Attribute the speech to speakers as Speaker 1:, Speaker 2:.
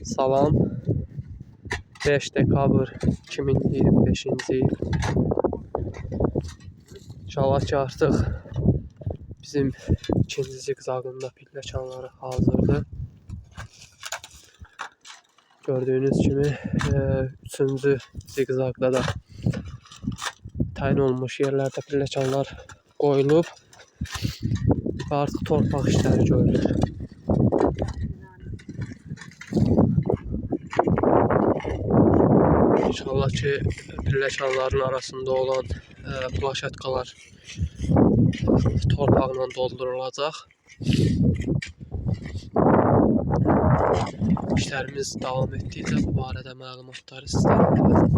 Speaker 1: Salam. 5 dekabr 2025-ci il. İnşallah ki artıq bizim ikinci ziqzaqında pilləkanları hazırdır. Gördüyünüz kimi üçüncü ziqzaqda da təyin olunmuş yerlərdə pilləkanlar qoyulub və artıq torpaq işləri görülür. İnşallah ki pilləkanların arasında olan plaşatkalar torpaqla doldurulacaq. İşlərimiz davam etdikcə bu barədə məlumatları sizlərə verəcəm.